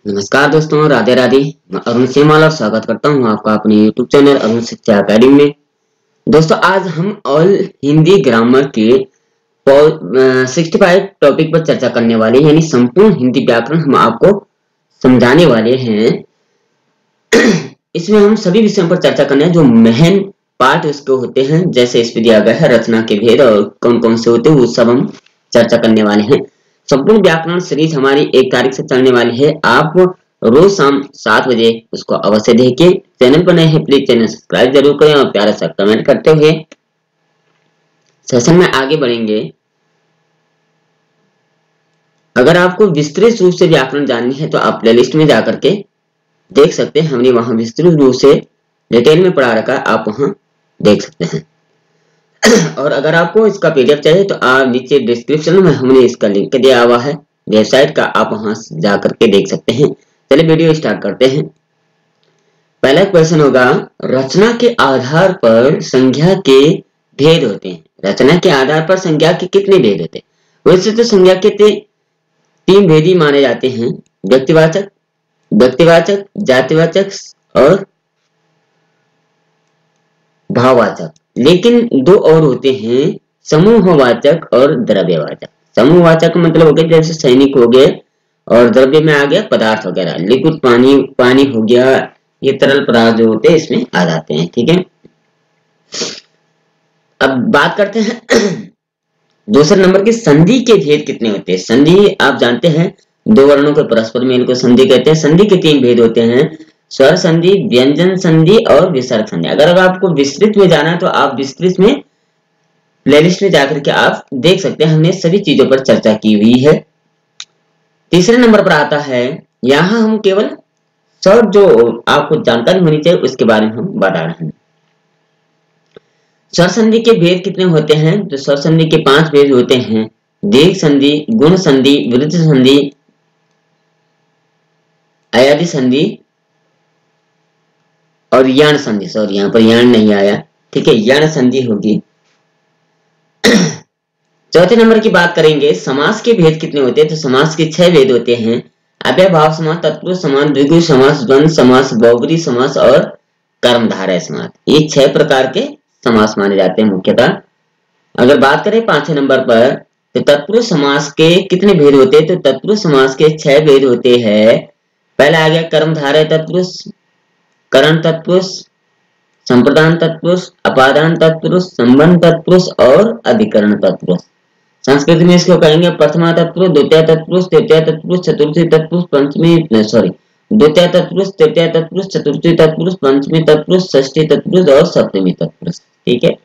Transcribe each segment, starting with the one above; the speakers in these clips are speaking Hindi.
नमस्कार दोस्तों, राधे राधे। मैं अरुण सेमाल और स्वागत करता हूं आपका अपने YouTube चैनल अरुण शिक्षा अकेडमी में। दोस्तों, आज हम ऑल हिंदी ग्रामर के 65 टॉपिक पर चर्चा करने वाले हैं, यानी संपूर्ण हिंदी व्याकरण हम आपको समझाने वाले हैं। इसमें हम सभी विषयों पर चर्चा करने हैं जो मेन पार्ट उसके होते हैं, जैसे इस पे दिया गया है रचना के भेद और कौन कौन से होते हैं, वो सब हम चर्चा करने वाले हैं। संपूर्ण व्याकरण सीरीज हमारी 1 तारीख से चलने वाली है। आप रोज शाम 7 बजे उसको अवश्य देखिए। चैनल पर नए हैं प्लीज चैनल सब्सक्राइब जरूर करें और प्यारा सा कमेंट करते हुए सेशन में आगे बढ़ेंगे। अगर आपको विस्तृत रूप से व्याकरण जाननी है तो आप प्लेलिस्ट में जाकर के देख सकते हैं। हमने वहां विस्तृत रूप से डिटेल में पढ़ा रखा है, आप वहां देख सकते हैं। और अगर आपको इसका पीडीएफ चाहिए तो आप नीचे डिस्क्रिप्शन में हमने इसका लिंक दिया हुआ है वेबसाइट का, आप वहां जा करके देख सकते हैं। चलिए वीडियो स्टार्ट करते हैं। पहला क्वेश्चन होगा, रचना के आधार पर संज्ञा के भेद होते हैं। रचना के आधार पर संज्ञा के कितने भेद होते हैं? वैसे तो संज्ञा के 3 भेद ही माने जाते हैं, व्यक्तिवाचक, व्यक्तिवाचक, जातिवाचक और भाववाचक। लेकिन 2 और होते हैं, समूहवाचक और द्रव्यवाचक। समूहवाचक मतलब हो गया जैसे सैनिक हो गए, और द्रव्य में आ गया पदार्थ वगैरह, लिक्विड पानी, पानी हो गया, ये तरल पदार्थ जो होते हैं इसमें आ जाते हैं। ठीक है, अब बात करते हैं दूसरे नंबर की संधि के भेद कितने होते हैं। संधि आप जानते हैं 2 वर्णों के परस्पर मेल को संधि कहते हैं। संधि के 3 भेद होते हैं, स्वर संधि, व्यंजन संधि और विसर्ग संधि। अगर आपको विस्तृत में जाना है तो आप विस्तृत में प्लेलिस्ट में जाकर के आप देख सकते हैं, हमने सभी चीजों पर चर्चा की हुई है। तीसरे नंबर पर आता है, यहाँ हम केवल शब्द जो आपको जानकारी होनी चाहिए उसके बारे में हम बता रहे हैं। स्वर संधि के भेद कितने होते हैं? तो स्वर संधि के 5 भेद होते हैं, दीर्घ संधि, गुण संधि, वृद्ध संधि, अयादि संधि और यान संधि। सॉरी, यहाँ पर यान नहीं आया, ठीक है, यान संधि होगी। चौथे नंबर की बात करेंगे, समास के भेद कितने होते हैं? तो समास के 6 भेद होते हैं, अव्ययभाव समास, तत्पुरुष समास, द्विगु समास, द्वंद्व समास, बहुब्रीहि समास और कर्मधारय समास। ये 6 प्रकार के समास माने जाते हैं मुख्यतः। अगर बात करें 5वें नंबर पर, तो तत्पुरुष समास के कितने भेद होते हैं? तो तत्पुरुष समास के 6 भेद होते हैं। पहला आ गया कर्मधारय तत्पुरुष, करण तत्पुरुष, संप्रदान तत्पुरुष, अपादान तत्पुरुष, संबंध तत्पुरुष और अधिकरण तत्पुरुष। संस्कृत में इसको कहेंगे प्रथमा तत्पुरुष, द्वितीय तत्पुरुष, तृतीय तत्पुरुष, चतुर्थी तत्पुरुष, द्वितीय तत्पुरुष, तृतीय तत्पुरुष, चतुर्थी तत्पुरुष, पंचमी तत्पुरुष, षष्ठी तत्पुरुष और सप्तमी तत्पुरुष। ठीक है,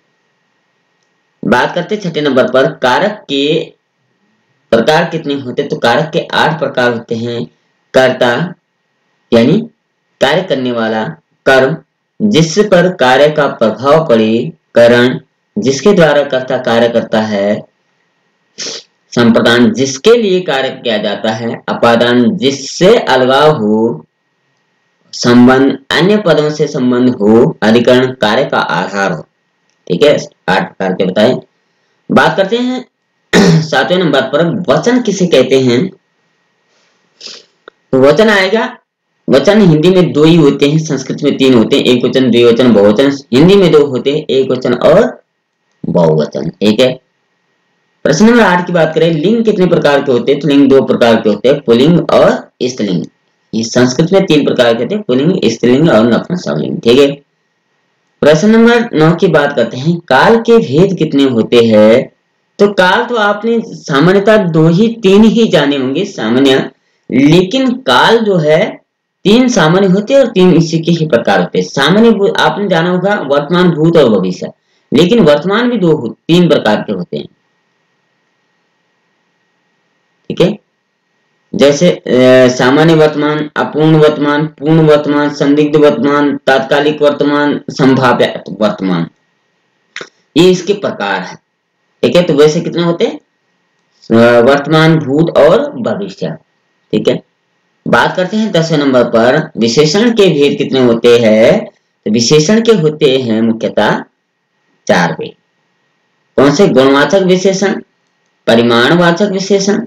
बात करते 6ठे नंबर पर, कारक के प्रकार कितने होते हैं? तो कारक के 8 प्रकार होते हैं। कर्ता यानी कार्य करने वाला, कर्म जिस पर कार्य का प्रभाव पड़े, करण जिसके द्वारा कर्ता कार्य करता है, संप्रदान जिसके लिए कार्य किया जाता है, अपादान जिससे अलगाव हो, संबंध अन्य पदों से संबंध हो, अधिकरण कार्य का आधार हो। ठीक है, 8 प्रकार के बताए। बात करते हैं 7वें नंबर पर, वचन किसे कहते हैं? तो वचन आएगा, वचन हिंदी में 2 ही होते हैं, संस्कृत में 3 होते हैं, एक वचन, द्विवचन, बहुवचन। हिंदी में 2 होते हैं, एक वचन और बहुवचन। ठीक है, प्रश्न नंबर 8 की बात करें, लिंग कितने प्रकार के होते हैं? तो लिंग 2 प्रकार के होते हैं, पुल्लिंग और स्त्रीलिंग। ये संस्कृत में 3 प्रकार के होते हैं, पुल्लिंग, स्त्रीलिंग और नपुंसकलिंग। ठीक है, प्रश्न नंबर 9 की बात करते हैं, काल के भेद कितने होते हैं? तो काल तो आपने सामान्यतः 3 ही जाने होंगे सामान्य, लेकिन काल जो है 3 सामान्य होते हैं और 3 इसी के ही प्रकार होते हैं। सामान्य आपने जाना होगा वर्तमान, भूत और भविष्य, लेकिन वर्तमान भी 3 प्रकार के होते हैं। ठीक है, जैसे सामान्य वर्तमान, अपूर्ण वर्तमान, पूर्ण वर्तमान, संदिग्ध वर्तमान, तात्कालिक वर्तमान, संभाव्य वर्तमान, ये इसके प्रकार है। ठीक है, तो वैसे कितने होते हैं? वर्तमान, भूत और भविष्य। ठीक है, बात करते हैं 10वें नंबर पर, विशेषण के भेद कितने होते हैं? तो विशेषण के होते हैं मुख्यतः 4 भेद। कौन से? गुणवाचक विशेषण, परिमाणवाचक विशेषण,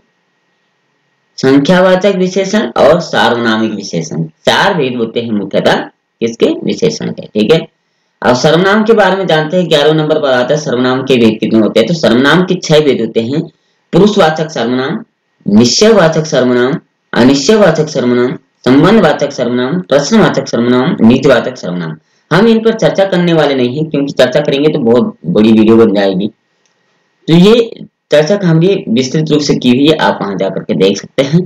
संख्यावाचक विशेषण और सार्वनामिक विशेषण, चार भेद होते हैं मुख्यतः किसके, विशेषण के। ठीक है, अब सर्वनाम के बारे में जानते हैं। 11 नंबर पर आता है सर्वनाम के भेद कितने होते हैं। तो सर्वनाम के 6 भेद होते हैं। पुरुषवाचक सर्वनाम, निश्चयवाचक सर्वनाम, अनिश्चयवाचक सर्वनाम, संबंधवाचक सर्वनाम, प्रश्नवाचक सर्वनाम, नीतिवाचक सर्वनाम। हम इन पर चर्चा करने वाले नहीं हैं, क्योंकि चर्चा करेंगे तो बहुत बड़ी वीडियो बन जाएगी। तो ये चर्चा हमने विस्तृत रूप से की हुई है, आप वहां जाकर के देख सकते हैं,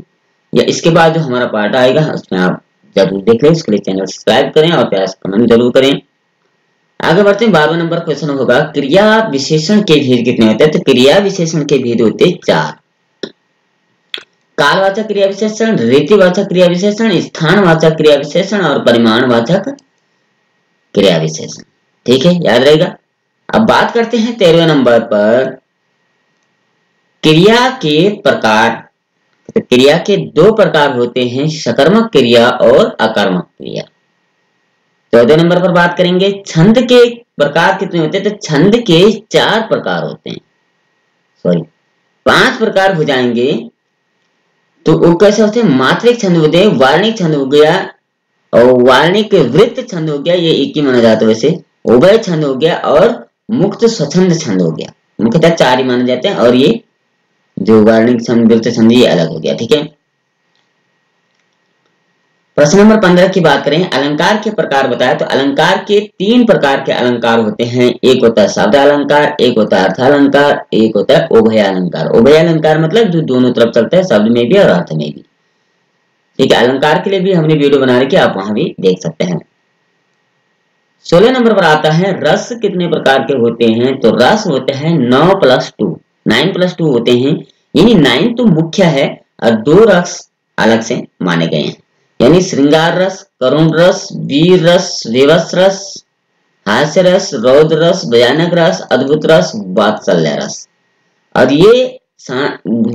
या इसके बाद जो हमारा पार्ट आएगा उसमें आप जरूर देख लें। इसके लिए चैनल सब्सक्राइब करें और प्यार से कमेंट जरूर करें। आगे बढ़ते हैं। 12वां नंबर क्वेश्चन होगा, क्रिया विशेषण के भेद कितने होते हैं। तो क्रिया विशेषण के भेद होते हैं 4। कालवाचक क्रिया विशेषण, रीतिवाचक क्रिया विशेषण, स्थानवाचक क्रिया विशेषण और परिमाणवाचक क्रिया विशेषण। ठीक है, याद रहेगा। अब बात करते हैं 13वें नंबर पर क्रिया के प्रकार। तो क्रिया के 2 प्रकार होते हैं, सकर्मक क्रिया और अकर्मक क्रिया। 14 नंबर पर बात करेंगे छंद के प्रकार कितने होते हैं। तो छंद के 4 प्रकार होते हैं, सॉरी 5 प्रकार हो जाएंगे। तो वो कैसे होते हैं, मात्रिक छंद होते हैं, वार्णिक छंद हो गया और वार्णिक वृत्त छंद हो गया, ये एक ही माना जाता है वैसे, उभय छंद हो गया और मुक्त स्वच्छंद छंद हो गया। मुख्यतः 4 ही माने जाते हैं, और ये जो वार्णिक छंद, वृत्त छंद, ये अलग हो गया। ठीक है, प्रश्न नंबर 15 की बात करें, अलंकार के प्रकार बताया। तो अलंकार के 3 प्रकार के अलंकार होते हैं। एक होता है शब्द अलंकार, एक होता है अर्थ अलंकार, एक होता है उभय अलंकार। उभय अलंकार मतलब जो दोनों तरफ चलता है, शब्द में भी और अर्थ में भी। ठीक है, अलंकार के लिए भी हमने वीडियो बना रखी है, आप वहां भी देख सकते हैं। 16 नंबर पर आता है रस कितने प्रकार के होते हैं। तो रस होते हैं 9+2, 9+2 होते हैं, यानी 9 तो मुख्य है और 2 रस अलग से माने गए हैं, यानी श्रृंगार रस, करुण रस, वीर रस, विवश रस, हास्य रस, रौद्र रस, भयानक रस, अद्भुत रस, वात्सल्य रस। और ये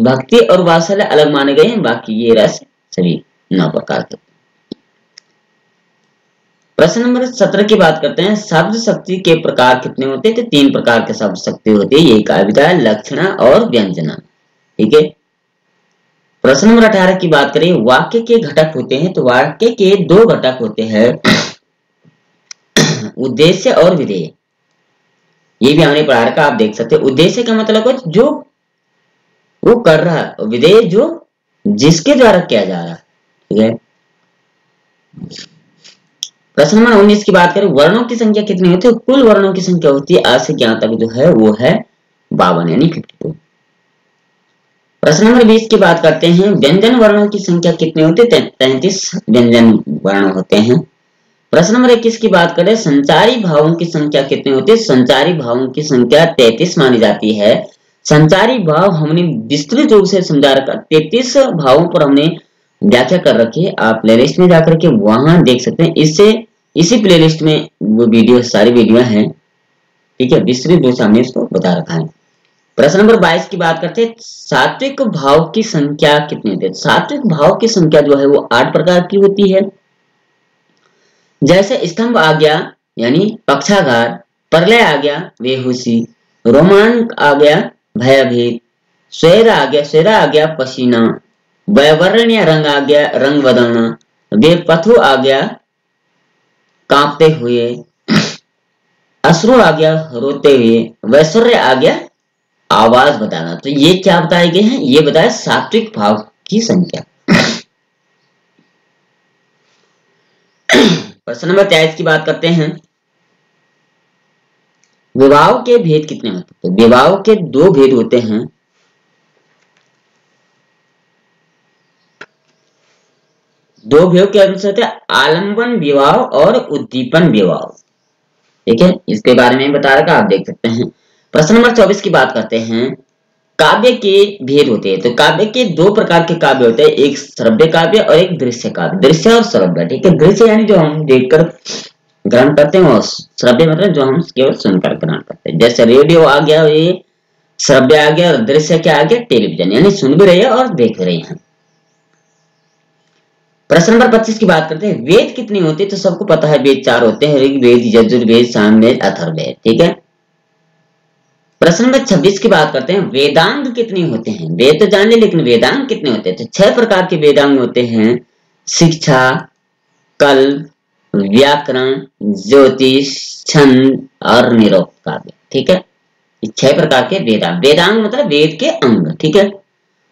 भक्ति और वात्सल्य अलग माने गए हैं, बाकी ये रस सभी 9 प्रकार के। प्रश्न नंबर 17 की बात करते हैं, शब्द शक्ति के प्रकार कितने होते हैं। तो 3 प्रकार के शब्द शक्ति होती है, यही काव्यता, लक्षणा और व्यंजना। ठीक है, प्रश्न नंबर 18 की बात करें, वाक्य के घटक होते हैं। तो वाक्य के 2 घटक होते हैं, उद्देश्य और विधेय। ये भी हमने पढ़ा रखा, आप देख सकते हैं। उद्देश्य का मतलब है जो वो कर रहा है, और विधेय जो जिसके द्वारा किया जा रहा है। ठीक है, प्रश्न नंबर 19 की बात करें, वर्णों की संख्या कितनी होती है। कुल वर्णों की संख्या होती है आज से ज्ञान तक जो है वो है 52, यानी 52। प्रश्न नंबर 20 की बात करते हैं, व्यंजन वर्णों की संख्या कितनी होती है। 33 व्यंजन वर्ण होते हैं। प्रश्न नंबर 21 की बात करें, संचारी भावों की संख्या कितनी होती है। संचारी भावों की संख्या 33 मानी जाती है। संचारी भाव हमने विस्तृत रूप से समझा रखा, 33 भावों पर हमने व्याख्या कर रखी है, आप प्लेलिस्ट में जाकर के वहां देख सकते हैं। इससे इसी प्लेलिस्ट में वो वीडियो, सारी वीडियो हैं। ठीक है, विस्तृत रूप से हमने इसको बता रखा है। प्रश्न नंबर 22 की बात करते हैं, सात्विक भाव की संख्या कितनी होती है। सात्विक भाव की संख्या जो है वो 8 प्रकार की होती है। जैसे स्तंभ आ गया यानी पक्षाघात, प्रलय आ गया बेहोशी, रोमांच आ गया भयभीत, स्वेद आ गया पसीना, वैवर्ण्य रंग आ गया रंग बदलना, बेपथु आ गया कांपते हुए, अश्रु आ गया रोते हुए, वैश्वर्य आ गया आवाज बताना। तो ये क्या बताए गए हैं, ये बताया सात्विक भाव की संख्या। प्रश्न नंबर 23 की बात करते हैं, विवाह के भेद कितने होते हैं। तो विवाह के 2 भेद होते हैं। दो भेद के अनुसार होते हैं, आलंबन विवाह और उद्दीपन विवाह। ठीक है, इसके बारे में बता रखा, आप देख सकते हैं। प्रश्न नंबर 24 की बात करते हैं, काव्य के भेद होते हैं। तो काव्य के 2 प्रकार के काव्य होते हैं, एक श्रव्य काव्य और एक दृश्य काव्य। दृश्य और श्रव्य। ठीक है, दृश्य यानी जो हम देखकर ग्रहण करते हैं, और श्रव्य मतलब जो हम केवल सुनकर ग्रहण करते हैं। जैसे रेडियो आ गया, ये श्रव्य आ गया, और दृश्य क्या आ गया, टेलीविजन, यानी सुन भी रहे हैं और देख रहे हैं। प्रश्न नंबर 25 की बात करते हैं, वेद कितने होते हैं। तो सबको पता है वेद 4 होते हैं, ऋग्वेद, यजुर्वेद, सामवेद, अथर्ववेद। ठीक है, प्रश्न नंबर 26 की बात करते हैं, वेदांग कितने होते हैं? वेद तो जान ले, लेकिन वेदांग कितने होते हैं? तो 6 प्रकार के वेदांग होते हैं, शिक्षा, कल्प, व्याकरण, ज्योतिष, छंद और निरुक्त काव्य। ठीक है, 6 प्रकार के वेदांग। वेदांग मतलब वेद के अंग। ठीक है।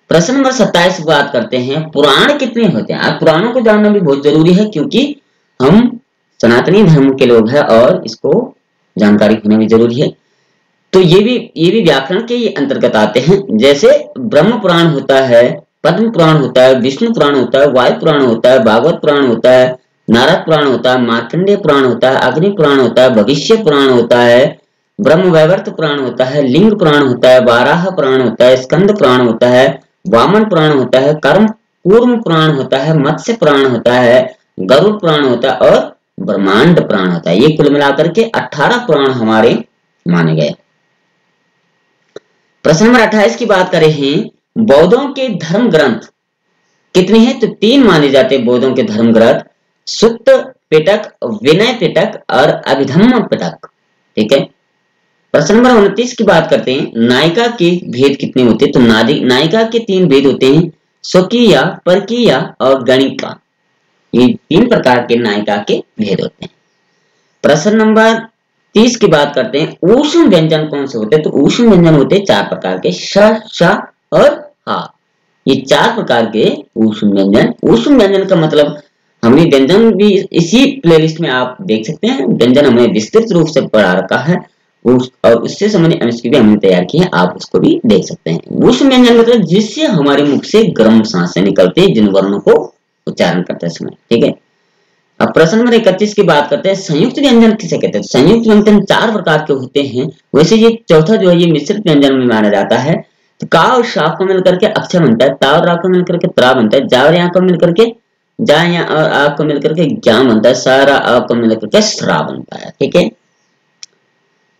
प्रश्न नंबर 27 की बात करते हैं, पुराण कितने होते हैं? आप पुराणों को जानना भी बहुत जरूरी है, क्योंकि हम सनातनी धर्म के लोग हैं और इसको जानकारी होना भी जरूरी है। तो ये भी व्याकरण के ही अंतर्गत आते हैं। जैसे ब्रह्म पुराण होता है, पद्म पुराण होता है, विष्णु पुराण होता है, वायु पुराण होता है, भागवत पुराण होता है, नारद पुराण होता है, मार्कंडेय पुराण होता है, अग्नि पुराण होता है, भविष्य पुराण होता है, ब्रह्म वैवर्त पुराण होता है, लिंग पुराण होता है, वाराह पुराण होता है, स्कंद पुराण होता है, वामन पुराण होता है, कर्म कूर्म पुराण होता है, मत्स्य पुराण होता है, गरुड़ पुराण होता है और ब्रह्मांड पुराण होता है। ये कुल मिलाकर के 18 पुराण हमारे माने गए। प्रश्न नंबर 28 की बात करें हैं, बौद्धों के धर्म ग्रंथ कितने हैं? तो 3 माने जाते हैं बौद्धों के धर्म ग्रंथ, सुत्त पिटक, विनय पिटक और अभिधम्म पिटक। ठीक है। प्रश्न नंबर 29 की बात करते हैं, नायिका के भेद कितने होते हैं? तो नायिका के 3 भेद होते हैं, स्वकीय, परकीय और गणिका। ये 3 प्रकार के नायिका के भेद होते हैं। प्रश्न नंबर 30 की बात करते हैं, ऊष्म व्यंजन कौन से होते हैं? तो ऊष्म व्यंजन होते हैं 4 प्रकार के, श, श और हा। ये 4 प्रकार के ऊष्म व्यंजन। ऊष्म व्यंजन का मतलब हमने व्यंजन भी इसी प्लेलिस्ट में आप देख सकते हैं, व्यंजन हमने विस्तृत रूप से पढ़ा रखा है और उससे संबंधित एमसीक्यू भी हमने तैयार किए हैं, आप उसको भी देख सकते हैं। ऊष्म व्यंजन मतलब जिससे हमारे मुख से गर्म सांसें निकलते हैं जिन वर्णों को उच्चारण करते समय। ठीक है। अब प्रश्न नंबर 31 की बात करते हैं, संयुक्त व्यंजन किसे कहते हैं? संयुक्त व्यंजन 4 प्रकार के होते हैं। वैसे ये चौथा जो है ये मिश्रित व्यंजन में माना जाता है। तो का और शा को मिलकर के अक्षर बनता है, ता और रा को मिलकर के त्रा बनता है, जा और या को मिलकर के जा या और आ को मिलकर के ज्ञा बनता है, सा रा आ को मिलकर के श्रा बनता है। ठीक है।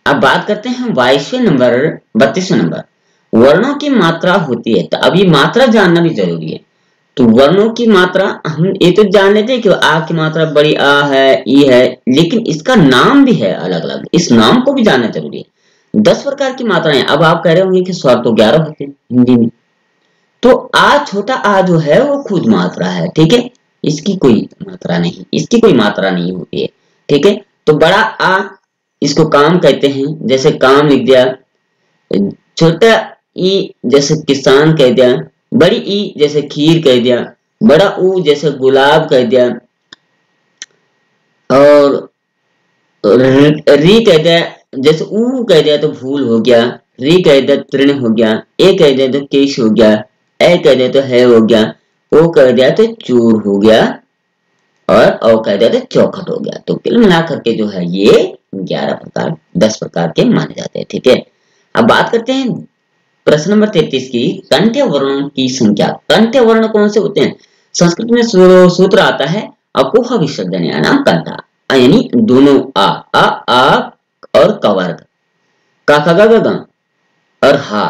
अब बात करते हैं 22वें नंबर 32वें नंबर, वर्णों की मात्रा होती है। तो अब ये मात्रा जानना भी जरूरी है। तो वर्णों की मात्रा हम ये तो जान लेते हैं कि आ की मात्रा बड़ी आ है, ई है, लेकिन इसका नाम भी है अलग अलग, इस नाम को भी जानना जरूरी है। 10 प्रकार की मात्राएं। अब आप कह रहे होंगे कि स्वर तो 11 होते हैं हिंदी में, तो आ छोटा आ जो है वो खुद मात्रा है। ठीक है, इसकी कोई मात्रा नहीं, इसकी कोई मात्रा नहीं होती है। ठीक है। तो बड़ा आ इसको काम कहते हैं, जैसे काम लिख दिया। छोटा ई जैसे किसान कह दिया, बड़ी ई जैसे खीर कह दिया, बड़ा ऊ जैसे गुलाब कह दिया, और री कह दिया जैसे ऊ कह दिया तो फूल हो गया, री कह दिया तृण हो गया, ए कह दिया तो केश हो गया, ए कह दिया तो है हो गया, ओ कह दिया तो चूर हो गया और ओ कह दिया तो चौखट हो गया। तो कुल मिलाकर के जो है ये 11 प्रकार 10 प्रकार के माने जाते हैं। ठीक है। अब बात करते हैं प्रश्न नंबर 33 की, कंठ्य वर्णों की संख्या। कंठ्य वर्ण कौन से होते हैं? संस्कृत में सूत्र आता है अकुह विसर्जन नाम कंठा, यानी दोनों आ और कवर्ग, का ख ग घ और हा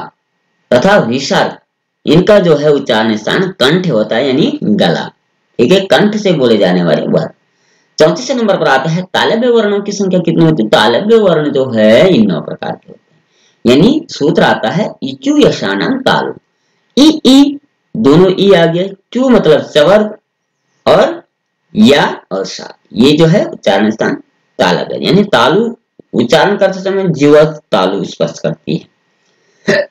तथा विसर्ग, इनका जो है उच्चारण स्थान कंठ होता है, यानी गला। ठीक है, कंठ से बोले जाने वाले वर्ण। 34 नंबर पर आता है तालव्य वर्णों की संख्या कितनी होती है? तालव्य वर्ण जो है इन 9 प्रकार के होते हैं, यानी सूत्र आता है इचु यशानाम तालु। ई दोनों ई आ गए, चू मतलब स्वर्ग और या और सा, ये जो है उच्चारण स्थान तालव्य, यानी तालु उच्चारण करते समय जीवा तालु स्पर्श करती है।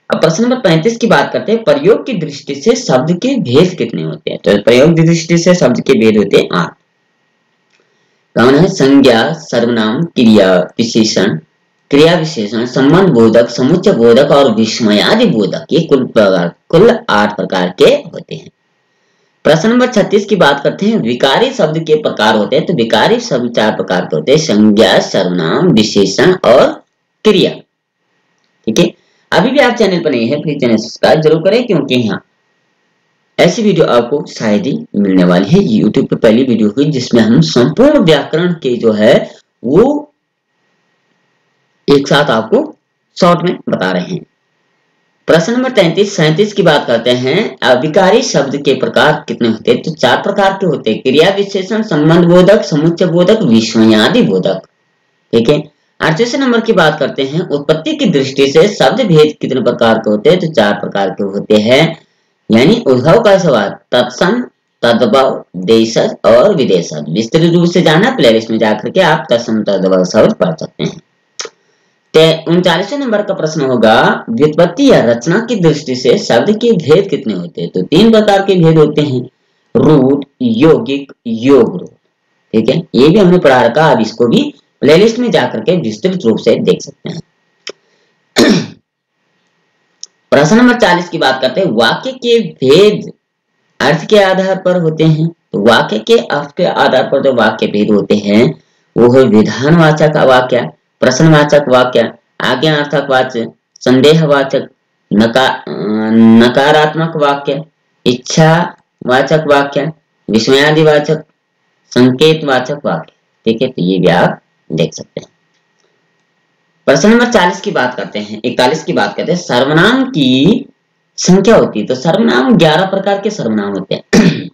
अब प्रश्न नंबर 35 की बात करते हैं, प्रयोग की दृष्टि से शब्द के भेद कितने होते हैं? तो प्रयोग की दृष्टि से शब्द के भेद होते हैं 8। कौन है? संज्ञा, सर्वनाम, क्रिया विशेषण, क्रिया विशेषण, संबंध बोधक, समुच्चय बोधक और विस्मयादि बोधक। ये कुल 8 प्रकार के होते हैं। प्रश्न नंबर 36 की बात करते हैं, विकारी शब्द के प्रकार होते हैं। तो विकारी शब्द 4 प्रकार के होते हैं, संज्ञा, सर्वनाम, विशेषण और क्रिया। ठीक है। अभी भी आप चैनल पर नहीं है, प्लीज चैनल सब्सक्राइब जरूर करें, क्योंकि यहाँ ऐसी वीडियो आपको शायद ही मिलने वाली है। YouTube पे पहली वीडियो हुई जिसमें हम संपूर्ण व्याकरण के जो है वो एक साथ आपको शॉर्ट में बता रहे हैं। प्रश्न नंबर 37 की बात करते हैं, अविकारी शब्द के प्रकार कितने होते हैं? तो 4 प्रकार के होते हैं, क्रिया विशेषण, संबंध बोधक, समुच्चय बोधक, विस्मयादि बोधक। ठीक है। 38 नंबर की बात करते हैं, उत्पत्ति की दृष्टि से शब्द भेद कितने प्रकार के होते हैं? तो 4 प्रकार के होते हैं। यानी उद्भव का सवाल तत्सम, तद्भव, देशज और विदेशज। विस्तृत रूप से जाना प्लेलिस्ट में जाकर के आप तत्सम तद्भव शब्द पढ़ सकते हैं। 39 नंबर का प्रश्न होगा, व्युत्पत्ति या रचना की दृष्टि से शब्द के भेद कितने होते हैं? तो 3 प्रकार के भेद होते हैं, रूट, यौगिक, योग रूट। ठीक है, ये भी हमने पढ़ा रखा, अब इसको भी प्लेलिस्ट में जाकर के विस्तृत रूप से देख सकते हैं। प्रश्न नंबर 40 की बात करते हैं, वाक्य के भेद अर्थ के आधार पर होते हैं। तो वाक्य के अर्थ के आधार पर जो वाक्य भेद होते हैं वो है विधानवाचक वाक्य, प्रश्नवाचक वाक्य, आज्ञार्थक वाक्य, संदेहवाचक, नकारात्मक वाक्य, इच्छावाचक वाक्य, विस्मयादिवाचक, संकेतवाचक वाक्य। ठीक है, तो ये भी आप देख सकते हैं। प्रश्न नंबर 40 की बात करते हैं, 41 की बात करते हैं, सर्वनाम की संख्या होती है। तो सर्वनाम 11 प्रकार के सर्वनाम होते हैं।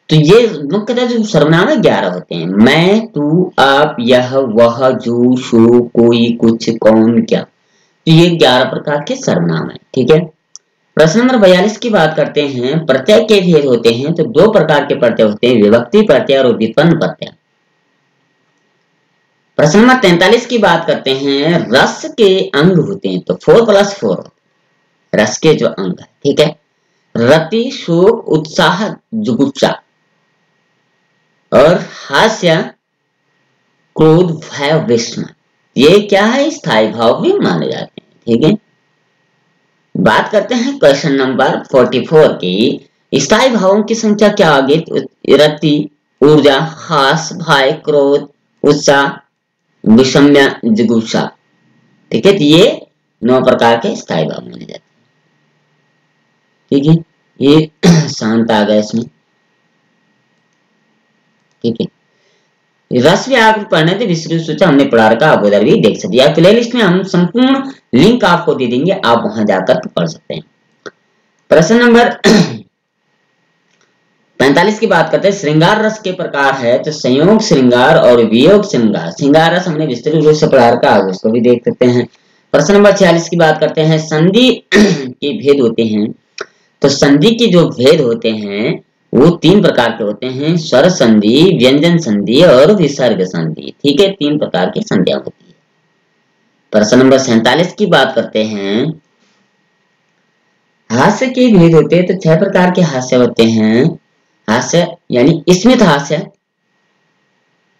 तो ये मुख्यतः जो सर्वनाम है 11 होते हैं, मैं, तू, आप, यह, वह, जो, सो, कोई, कुछ, कौन, क्या। तो ये 11 प्रकार के सर्वनाम है। ठीक है, प्रश्न नंबर 42 की बात करते हैं, प्रत्यय के भेद होते हैं। तो 2 प्रकार के प्रत्यय होते हैं, विभक्ति प्रत्यय और व्युत्पन्न प्रत्यय। प्रश्न नंबर 43 की बात करते हैं, रस के अंग होते हैं। तो 4+4 रस के जो अंग है। ठीक है, रति, शोक, उत्साह, जुगुप्सा और हास्य, क्रोध, भय, विस्मय। ये क्या है? स्थायी भाव भी माने जाते हैं। ठीक है, बात करते हैं क्वेश्चन नंबर 44 की, स्थायी भावों की संख्या क्या आ गई? रति, ऊर्जा, हास, भय, क्रोध, उत्साह, विषम्य, जिगुप्सा। ठीक है, तो ये 9 प्रकार के स्थायी भाव माने जाते हैं। ठीक है, ये शांत आ गया इसमें। ठीक है, रस भी आप पढ़ने थे, विस्तृत सूचना हमने पढ़ा रखा, आप उधर भी देख सकते हैं। प्लेलिस्ट में हम संपूर्ण लिंक आपको दे देंगे, आप वहां जाकर पढ़ सकते हैं। प्रश्न नंबर 45 की बात करते हैं, श्रृंगार रस के प्रकार है। तो संयोग श्रृंगार और वियोग श्रृंगार। श्रृंगार रस हमने विस्तृत रूप से पढ़ा रखा, आप उसको भी देख सकते हैं। प्रश्न नंबर 46 की बात करते हैं, संधि के भेद होते हैं। तो संधि के जो भेद होते हैं वो 3 प्रकार के होते हैं, स्वर संधि, व्यंजन संधि और विसर्ग संधि। ठीक है, 3 प्रकार की संधियां होती है। प्रश्न नंबर 47 की बात करते हैं, हास्य के भेद होते हैं। तो 6 प्रकार के हास्य होते हैं। हास्य यानी स्मित हास्य,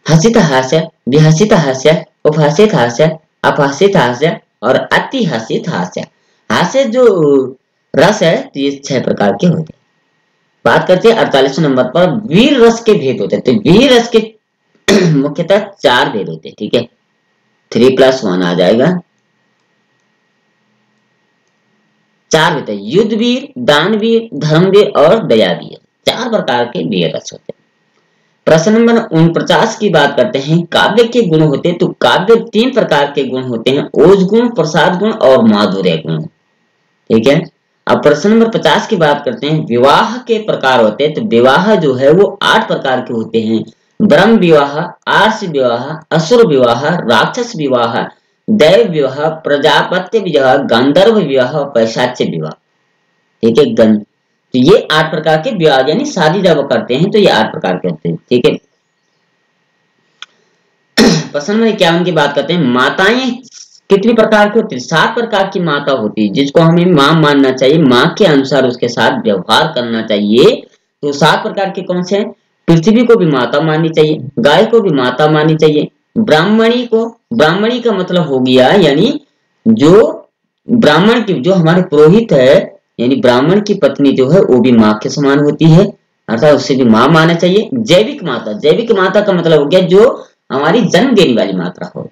हसित हास्य, विहसित हास्य, उपहसित हास्य, अपहसित हास्य और अति हसित हास्य। हास्य जो रस है तो ये 6 प्रकार के होते हैं। बात करते हैं 48 नंबर पर, वीर रस के भेद होते हैं। तो वीर रस के मुख्यतः 4 भेद होते हैं। ठीक है, 3+1 आ जाएगा। 4 होते हैं, युद्ध वीर, दानवीर, धर्मवीर और दयावीर। 4 प्रकार के वीर रस होते हैं। प्रश्न नंबर 49 की बात करते हैं, काव्य के गुण होते हैं। तो काव्य 3 प्रकार के गुण होते हैं, ओज गुण, प्रसाद गुण और माधुर्य गुण। ठीक है, अब प्रश्न नंबर 50 की बात करते हैं, विवाह के प्रकार होते हैं। तो विवाह जो है वो 8 प्रकार के होते हैं, ब्रह्म विवाह, आर्ष विवाह, असुर विवाह, राक्षस विवाह, दैव विवाह, प्रजापत्य विवाह, गंधर्व विवाह और पैशाच्य विवाह। ठीक है, तो ये 8 प्रकार के विवाह यानी शादी जब करते हैं तो ये 8 प्रकार के होते हैं। ठीक है, प्रश्न नंबर 51 की बात करते हैं, माताएं कितनी प्रकार की होती है? 7 प्रकार की माता होती है, जिसको हमें मां मानना चाहिए, मां के अनुसार उसके साथ व्यवहार करना चाहिए। तो 7 प्रकार के कौन से हैं? पृथ्वी को भी माता माननी चाहिए, गाय को भी माता माननी चाहिए, ब्राह्मणी का मतलब हो गया यानी जो ब्राह्मण की, जो हमारे पुरोहित है यानी ब्राह्मण की पत्नी जो है वो भी माँ के समान होती है, अर्थात उससे भी माँ मानना चाहिए। जैविक माता का मतलब हो गया जो हमारी जन्म देने वाली माता हो।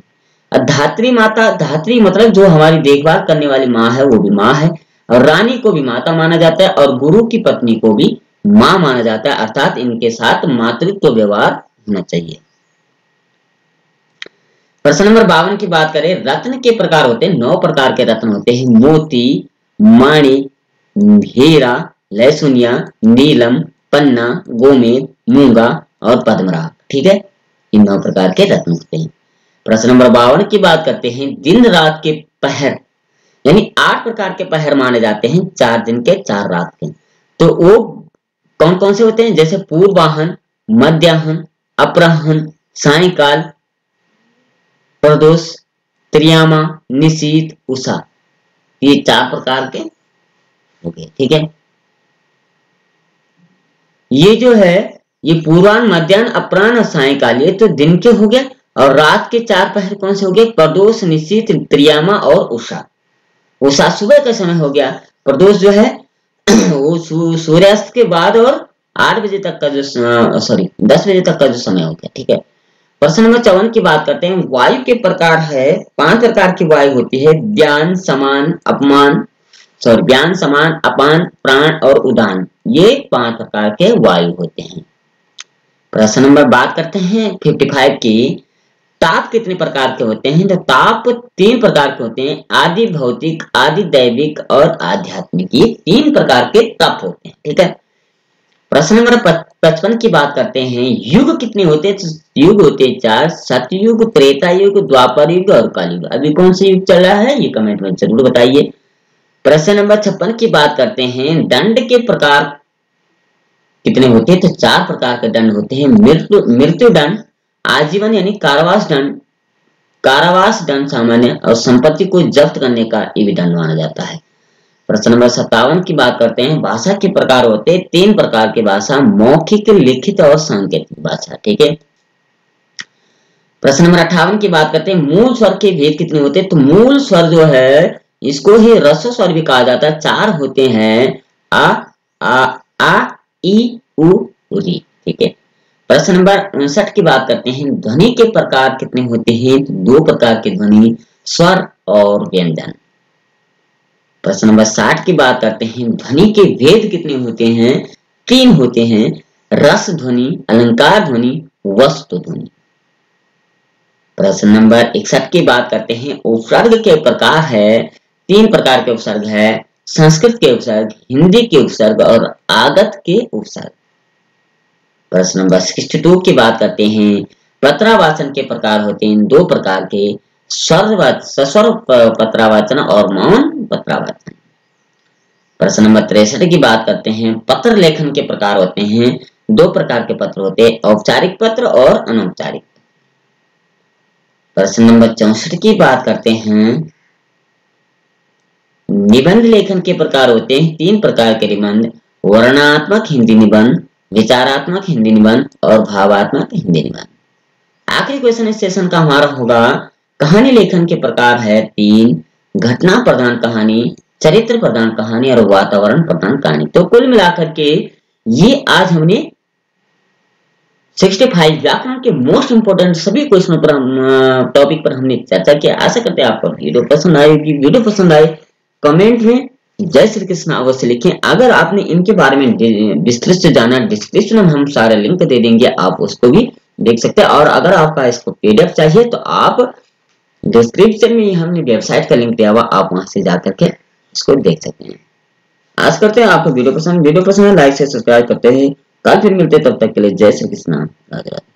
धात्री माता, धात्री मतलब जो हमारी देखभाल करने वाली माँ है वो भी माँ है। और रानी को भी माता माना जाता है और गुरु की पत्नी को भी माँ माना जाता है, अर्थात इनके साथ मातृत्व व्यवहार होना चाहिए। प्रश्न नंबर 52 की बात करें, रत्न के प्रकार होते हैं। 9 प्रकार के रत्न होते हैं, मोती, माणिक, हीरा, लहसुनिया, नीलम, पन्ना, गोमेद, मूंगा और पद्मराग। ठीक है, इन 9 प्रकार के रत्न होते हैं। प्रश्न नंबर 52 की बात करते हैं। दिन रात के पहर यानी 8 प्रकार के पहर माने जाते हैं, 4 दिन के 4 रात के। तो वो कौन कौन से होते हैं? जैसे पूर्वाहन, मध्याहन, अपराहन, सायंकाल, प्रदोष, त्रियामा, निशीथ, उषा। ये 4 प्रकार के हो गए। ठीक है, ये जो है ये पूर्वाहन, मध्याह्न, अपराह्न और सायंकाल, ये तो दिन के हो गया। और रात के 4 पहर कौन से हो गए? प्रदोष, निशीथ, त्रियामा और उषा। उषा सुबह का समय हो गया। प्रदोष जो है वो सूर्यास्त के बाद और 8 बजे तक का जो 10 बजे तक का जो समय हो गया। ठीक है, प्रश्न नंबर 54 की बात करते हैं। वायु के प्रकार है, 5 प्रकार की वायु होती है। व्यान, समान, अपान, प्राण और उदान। ये 5 प्रकार के वायु होते हैं। प्रश्न नंबर बात करते हैं 55 की। ताप कितने प्रकार के होते हैं? तो ताप 3 प्रकार के होते हैं। आदि भौतिक, आदि दैविक और आध्यात्मिक। ये 3 प्रकार के ताप होते हैं। ठीक है, प्रश्न नंबर 55 की बात करते हैं। युग कितने होते हैं? तो युग होते हैं 4। सतयुग, त्रेता युग, द्वापर युग और कलयुग। अभी कौन सा युग चल रहा है ये कमेंट में जरूर बताइए। प्रश्न नंबर 56 की बात करते हैं। दंड के प्रकार कितने होते हैं? तो 4 प्रकार के दंड होते हैं। मृत्यु दंड, आजीवन यानी कारावास दंड सामान्य और संपत्ति को जब्त करने का ये भी दंड माना जाता है। प्रश्न नंबर 57 की बात करते हैं। भाषा के प्रकार होते हैं 3 प्रकार की भाषा, मौखिक, लिखित और सांकेतिक भाषा। ठीक है, प्रश्न नंबर 58 की बात करते हैं। मूल स्वर के भेद कितने होते हैं? तो मूल स्वर जो है इसको ही ह्रस्व स्वर भी कहा जाता है। 4 होते हैं, आ, ई, उ, री। ठीक है, प्रश्न नंबर 59 की बात करते हैं। ध्वनि के प्रकार कितने होते हैं? 2 प्रकार के ध्वनि, स्वर और व्यंजन। प्रश्न नंबर 60 की बात करते हैं। ध्वनि के भेद कितने होते हैं? 3 होते हैं, रस ध्वनि, अलंकार ध्वनि, वस्तु ध्वनि। प्रश्न नंबर 61 की बात करते हैं। उपसर्ग के प्रकार है, 3 प्रकार के उपसर्ग है। संस्कृत के उपसर्ग, हिंदी के उपसर्ग और आगत के उपसर्ग। प्रश्न नंबर 62 की बात करते हैं। पत्रावाचन के प्रकार होते हैं 2 प्रकार के, सस्वर पत्रावाचन और मौन पत्रावाचन। प्रश्न नंबर 63 की बात करते हैं। पत्र लेखन के प्रकार होते हैं 2 प्रकार के पत्र होते हैं, औपचारिक पत्र और अनौपचारिक। प्रश्न नंबर 64 की बात करते हैं। निबंध लेखन के प्रकार होते हैं 3 प्रकार के निबंध, वर्णनात्मक हिंदी निबंध, विचारात्मक हिंदी निबंध और भावात्मक हिंदी निबंध। आखिरी क्वेश्चन इस सेशन का हमारा होगा। कहानी लेखन के प्रकार है 3, घटना प्रधान कहानी, चरित्र प्रधान कहानी और वातावरण प्रधान कहानी। तो कुल मिलाकर के ये आज हमने 65 व्याकरण के मोस्ट इंपोर्टेंट सभी क्वेश्चनों पर टॉपिक पर हमने चर्चा किया। आशा करते हैं आपको वीडियो पसंद आएगी। वीडियो पसंद आए कमेंट में जय श्री कृष्ण अवश्य लिखें। अगर आपने इनके बारे में विस्तृत से जाना, डिस्क्रिप्शन में हम सारे लिंक दे देंगे, आप उसको भी देख सकते हैं। और अगर आपका इसको पीडीएफ चाहिए तो आप डिस्क्रिप्शन में हमने वेबसाइट का लिंक दिया हुआ, आप वहां से जाकर के इसको देख सकते हैं। आज करते हैं आपको वीडियो पसंद है लाइक से सब्सक्राइब करते हैं। कल फिर मिलते हैं, तब तक के लिए जय श्री कृष्ण, राधे राधे।